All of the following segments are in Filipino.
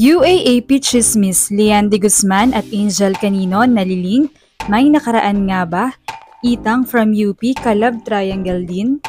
UAAP Chismis, Lian de Guzman at Angel Canino nalilink, may nakaraan nga ba? Itang from UP, ka-love triangle din?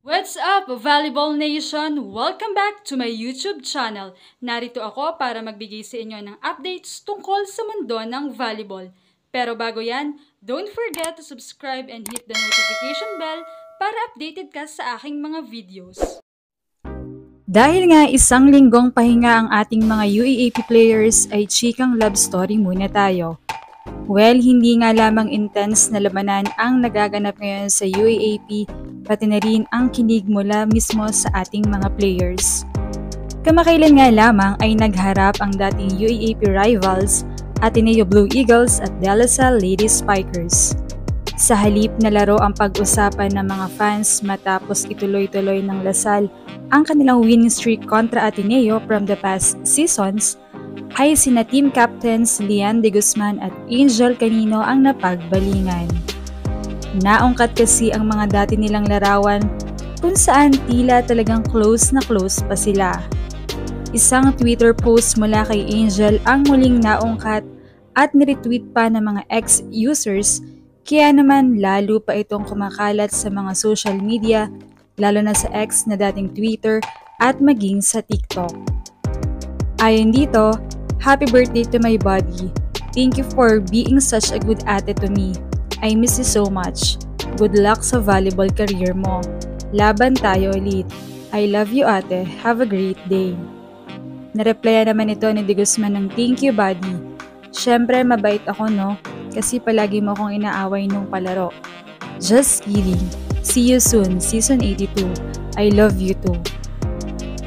What's up, Volleyball Nation? Welcome back to my YouTube channel. Narito ako para magbigay sa inyo ng updates tungkol sa mundo ng volleyball. Pero bago yan, don't forget to subscribe and hit the notification bell para updated ka sa aking mga videos. Dahil nga isang linggong pahinga ang ating mga UAAP players ay chikang love story muna tayo. Well, hindi nga lamang intense na labanan ang nagaganap ngayon sa UAAP, pati na rin ang kinig mula mismo sa ating mga players. Kamakailan nga lamang ay nagharap ang dating UAAP rivals, Ateneo Blue Eagles at De La Salle Lady Spikers. Sa halip na laro ang pag-usapan ng mga fans matapos ituloy-tuloy ng La Salle ang kanilang winning streak kontra Ateneo from the past seasons, ay sina team captains Lian de Guzman at Angel Canino ang napagbalingan. Naungkat kasi ang mga dati nilang larawan kung saan tila talagang close na close pa sila. Isang Twitter post mula kay Angel ang muling naungkat at niretweet pa ng mga ex-users, kaya naman lalo pa itong kumakalat sa mga social media, lalo na sa ex na dating Twitter at maging sa TikTok. Ayon dito, "Happy birthday to my buddy. Thank you for being such a good ate to me. I miss you so much. Good luck sa volleyball career mo. Laban tayo ulit. I love you ate. Have a great day." Nareplyan naman ito ni De Guzman ng "Thank you buddy. Syempre mabait ako no, kasi palagi mo akong inaaway nung palaro. Just kidding. See you soon, season 82. I love you too."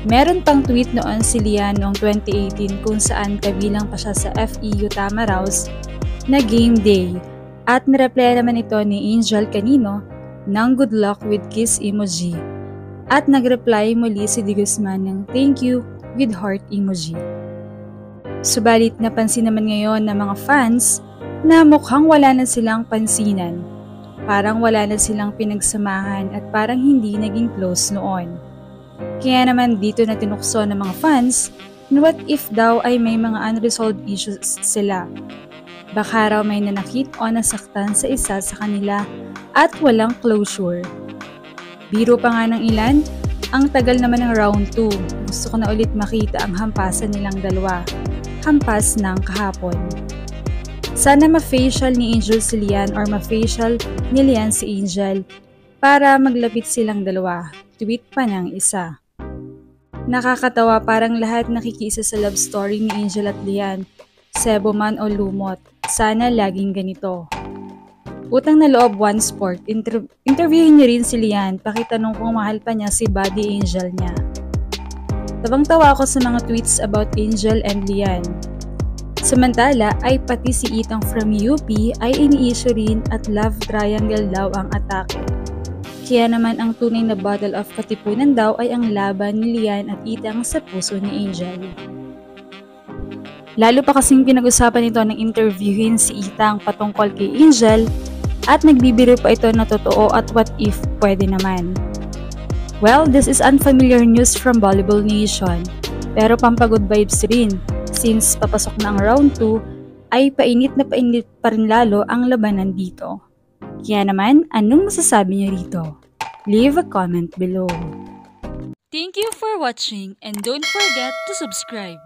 Meron pang tweet noon si Lian noong 2018 kung saan kabilang pa siya sa FEU Tamaraws na game day, at nareplyan naman ito ni Angel Canino ng "good luck" with kiss emoji, at nagreply muli si De Guzman ng "thank you" with heart emoji. Subalit napansin naman ngayon ng mga fans na mukhang wala na silang pansinan. Parang wala na silang pinagsamahan at parang hindi naging close noon. Kaya naman dito na tinukso ng mga fans na what if daw ay may mga unresolved issues sila. Baka raw may nanakit o nasaktan sa isa sa kanila at walang closure. Biro pa nga ng ilan, ang tagal naman ng round 2. Gusto ko na ulit makita ang hampasan nilang dalawa. Hampas ng kahapon. Sana ma-facial ni Angel si Lian or ma-facial ni Lian si Angel para maglapit silang dalawa. Tweet pa ng isa. Nakakatawa, parang lahat nakikisa sa love story ni Angel at Lian. Sebo man o lumot, sana laging ganito. Utang na loob one sport, interviewin niyo rin si Lian, pakitanong kung mahal pa niya si body angel niya. Tabang-tawa ako sa mga tweets about Angel and Lian. Samantala ay pati si Itang from UP ay ini-issue rin at love triangle daw ang atake. Kaya naman ang tunay na battle of katipunan daw ay ang laban ni Lian at Itang sa puso ni Angel. Lalo pa kasing pinag-usapan ito ng interviewin si Itang patungkol kay Angel at nagbibiro pa ito na totoo at what if pwede naman. Well, this is unfamiliar news from Volleyball Nation, pero pampagood vibes rin since papasok na ang round 2 ay painit pa rin lalo ang labanan dito. Kaya naman, anong masasabi niyo rito? Leave a comment below. Thank you for watching and don't forget to subscribe.